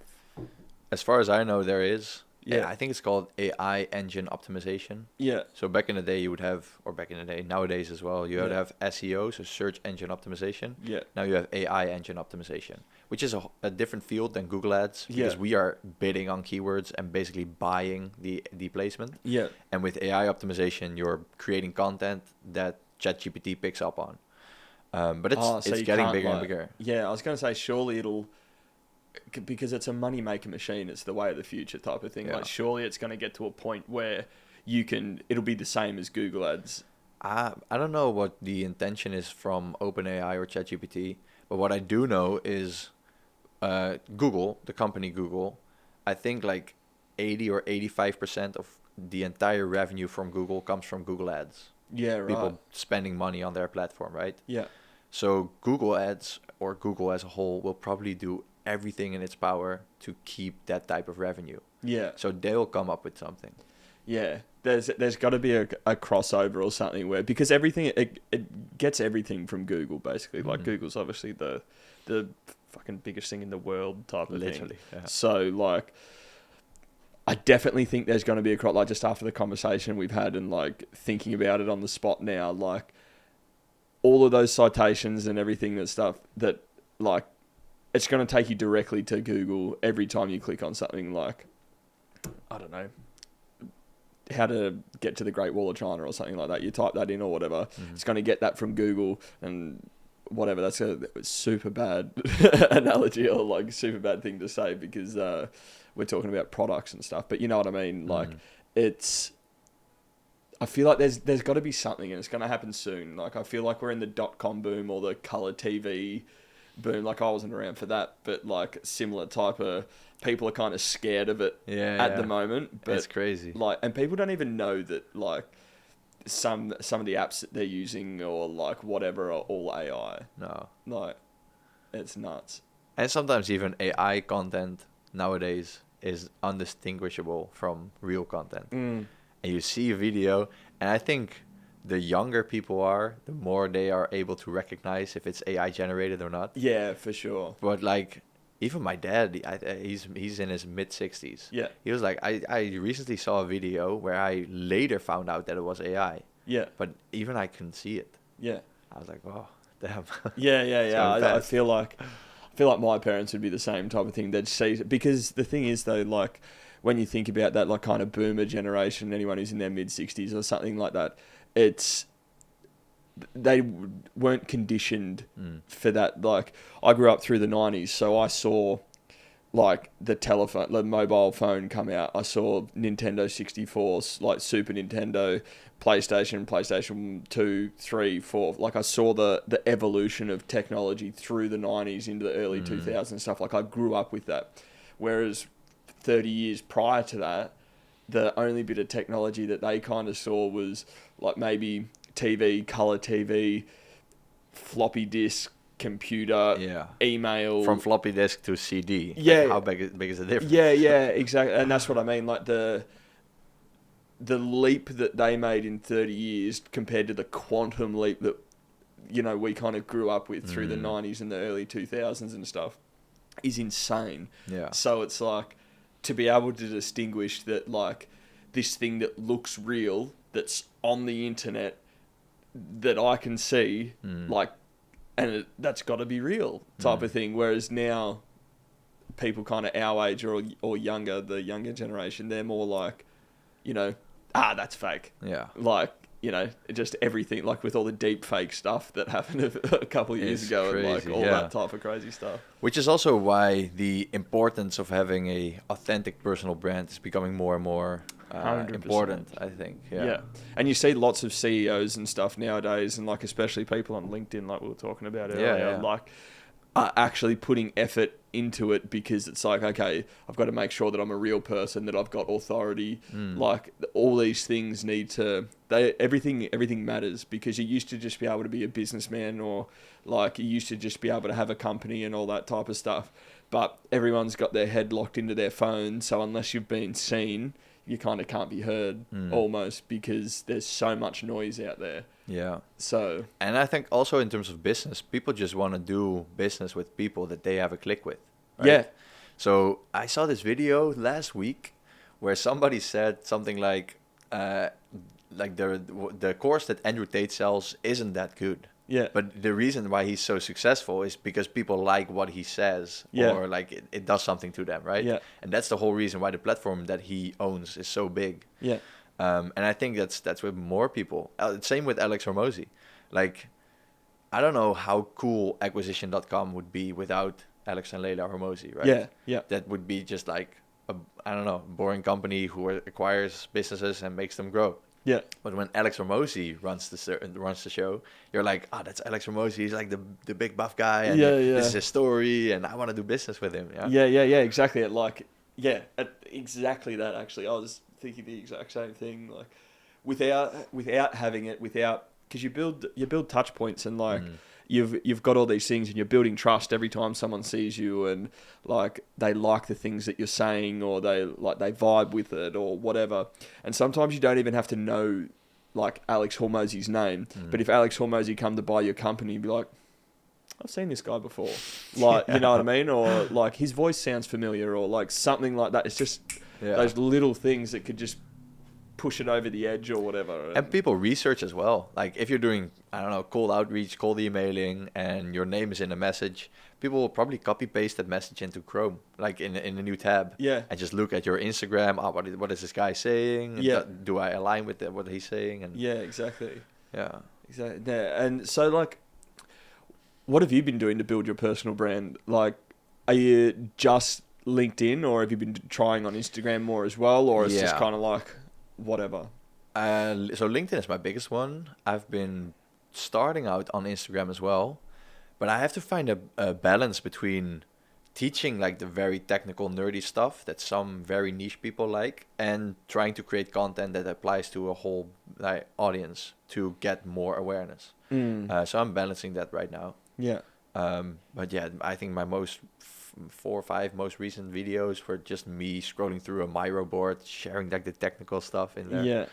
As far as I know, there is. Yeah. I think it's called AI engine optimization. yeah, So back in the day, you would have, or back in the day, nowadays as well, you would Yeah. have SEO, so search engine optimization. yeah, Now you have AI engine optimization, which is a different field than Google Ads because Yeah. we are bidding on keywords and basically buying the placement. yeah, And with AI optimization, you're creating content that ChatGPT picks up on. But so it's you getting can't, bigger and like- bigger. yeah. I was going to say surely it'll because it's a money maker machine. It's the way of the future type of thing. Yeah. Like surely it's going to get to a point where it'll be the same as Google Ads. I don't know what the intention is from OpenAI or ChatGPT, but what I do know is Google, the company Google, I think like 80 or 85% of the entire revenue from Google comes from Google Ads. Yeah, right. People spending money on their platform, right? Yeah, So Google Ads or Google as a whole will probably do everything in its power to keep that type of revenue. yeah, So they'll come up with something. yeah. There's got to be a crossover or something where because everything it gets everything from Google basically. Like Google's obviously the fucking biggest thing in the world type of Literally, thing. yeah. So like, I definitely think there's going to be a crop. Like just after the conversation we've had and like thinking about it on the spot now, like all of those citations and everything that stuff that like it's going to take you directly to Google every time you click on something like I don't know how to get to the Great Wall of China or something like that. You type that in or whatever, it's going to get that from Google and whatever. That's a super bad analogy or like super bad thing to say because we're talking about products and stuff. But you know what I mean? Like it's. I feel like there's got to be something and it's going to happen soon. Like I feel like we're in the .com boom or the color TV boom. Like I wasn't around for that, but like similar type of people are kind of scared of it at the moment. But it's crazy. like, and people don't even know that like some of the apps that they're using or like whatever are all AI. No. Like it's nuts. And sometimes even AI content nowadays is undistinguishable from real content. And you see a video, and I think the younger people are, the more they are able to recognize if it's AI generated or not. Yeah, for sure. But like, even my dad, he's in his mid-60s. Yeah. He was like, I recently saw a video where I later found out that it was AI. Yeah. But even I couldn't see it. Yeah. I was like, oh, damn. Yeah. So I fast. feel like my parents would be the same type of thing. They'd see because the thing is though, like when you think about that, like kind of boomer generation, anyone who's in their mid-60s or something like that, they weren't conditioned for that. Like I grew up through the 90s, so I saw like the mobile phone come out. I saw Nintendo 64, like Super Nintendo, PlayStation 2, 3, 4. Like I saw the evolution of technology through the 90s into the early 2000s and stuff. Like I grew up with that. Whereas 30 years prior to that, the only bit of technology that they kind of saw was like maybe TV, color TV, floppy disk, computer, email. From floppy disk to CD. Yeah. Like how big is the difference? Yeah, exactly. And that's what I mean. Like the leap that they made in 30 years compared to the quantum leap that, you know, we kind of grew up with through the 90s and the early 2000s and stuff is insane. Yeah. So it's like to be able to distinguish that like this thing that looks real, that's on the internet, that I can see, like, and that's got to be real type of thing. Whereas now, people kind of our age or younger, the younger generation, they're more like, you know, that's fake. Yeah. Like you know, just everything, like with all the deep fake stuff that happened a couple of years It's ago, and like crazy, all yeah. that type of crazy stuff. Which is also why the importance of having a authentic personal brand is becoming more and more 100%. important, I think. Yeah. And you see lots of CEOs and stuff nowadays, and like especially people on LinkedIn, like we were talking about earlier, Yeah. like are actually putting effort into it, because it's like, okay, I've got to make sure that I'm a real person, that I've got authority. Like all these things need to, everything matters, because you used to just be able to be a businessman, or like you used to just be able to have a company and all that type of stuff. But everyone's got their head locked into their phone. So unless you've been seen, you kind of can't be heard almost, because there's so much noise out there. Yeah. So, And I think also in terms of business, people just want to do business with people that they have a click with. Right? yeah. So I saw this video last week where somebody said something like the course that Andrew Tate sells isn't that good. Yeah. But the reason why he's so successful is because people like what he says, Yeah. or like it does something to them, right? Yeah. And that's the whole reason why the platform that he owns is so big. Yeah. And I think that's with more people. Same with Alex Hormozy. Like, I don't know how cool acquisition.com would be without Alex and Leila Hormozy, right? Yeah. Yeah. That would be just like I don't know, boring company who acquires businesses and makes them grow. Yeah. But when Alex Hormozy runs the show, you're like, that's Alex Hormozy. He's like the big buff guy, and this is his story, and I want to do business with him. Yeah. Exactly. Exactly that. Actually, I was thinking the exact same thing. Like, without having it, because you build touch points, and like you've got all these things, and you're building trust every time someone sees you, and like they like the things that you're saying, or they vibe with it, or whatever. And sometimes you don't even have to know like Alex Hormozy's name, but if Alex Hormozy come to buy your company, you'd be like, I've seen this guy before, like you know what I mean, or like his voice sounds familiar, or like something like that. It's just those little things that could just push it over the edge or whatever. And people research as well. Like if you're doing, I don't know, cold outreach, cold emailing, and your name is in a message, people will probably copy paste that message into Chrome, like in a new tab. Yeah. And just look at your Instagram. What is this guy saying? Yeah. Do I align with what he's saying? And yeah, exactly. Yeah. Exactly. Yeah. And so like, what have you been doing to build your personal brand? Like, are you just LinkedIn, or have you been trying on Instagram more as well, or it's just kind of like whatever? So LinkedIn is my biggest one. I've been starting out on Instagram as well, but I have to find a balance between teaching like the very technical, nerdy stuff that some very niche people like, and trying to create content that applies to a whole audience to get more awareness. So I'm balancing that right now. Yeah. But yeah, I think my 4 or 5 most recent videos were just me scrolling through a Miro board, sharing like the technical stuff in there.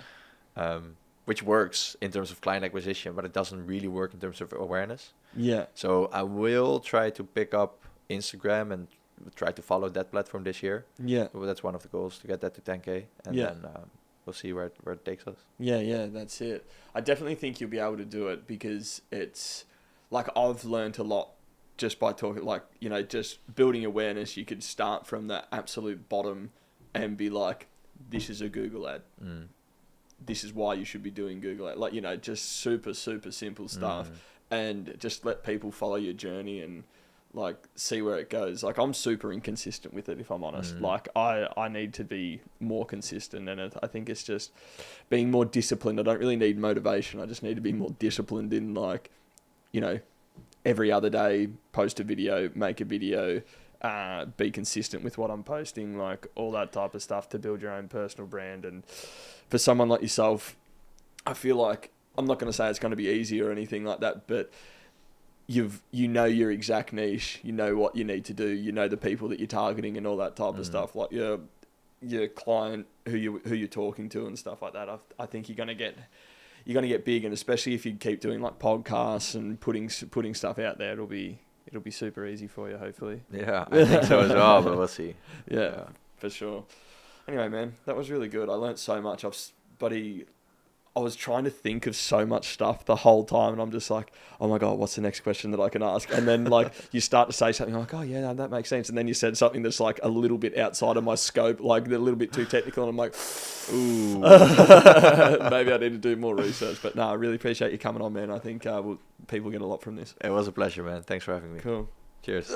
Yeah. Which works in terms of client acquisition, but it doesn't really work in terms of awareness. Yeah. So I will try to pick up Instagram and try to follow that platform this year. Yeah. So that's one of the goals, to get that to 10K. And then we'll see where it takes us. Yeah, that's it. I definitely think you'll be able to do it, because it's like I've learned a lot just by talking, like, you know, just building awareness. You could start from the absolute bottom and be like, this is a Google ad. This is why you should be doing Google ad. Like, you know, just super, super simple stuff, and just let people follow your journey and like see where it goes. Like, I'm super inconsistent with it, if I'm honest. Like I need to be more consistent, and I think it's just being more disciplined. I don't really need motivation. I just need to be more disciplined in, like, you know, every other day, post a video, make a video, be consistent with what I'm posting, like all that type of stuff to build your own personal brand. And for someone like yourself, I feel like, I'm not going to say it's going to be easy or anything like that, but you know your exact niche, you know what you need to do, you know the people that you're targeting and all that type of stuff, like your client, who you're talking to and stuff like that. I think you're going to get big, and especially if you keep doing like podcasts and putting stuff out there, it'll be super easy for you, hopefully. Yeah, I think so as well, but we'll see. Yeah, for sure. Anyway, man, that was really good. I learnt so much. I was trying to think of so much stuff the whole time, and I'm just like, oh my God, what's the next question that I can ask? And then like you start to say something, I'm like, oh yeah, no, that makes sense. And then you said something that's like a little bit outside of my scope, like a little bit too technical, and I'm like, ooh, maybe I need to do more research. But no, I really appreciate you coming on, man. I think people get a lot from this. It was a pleasure, man. Thanks for having me. Cool. Cheers.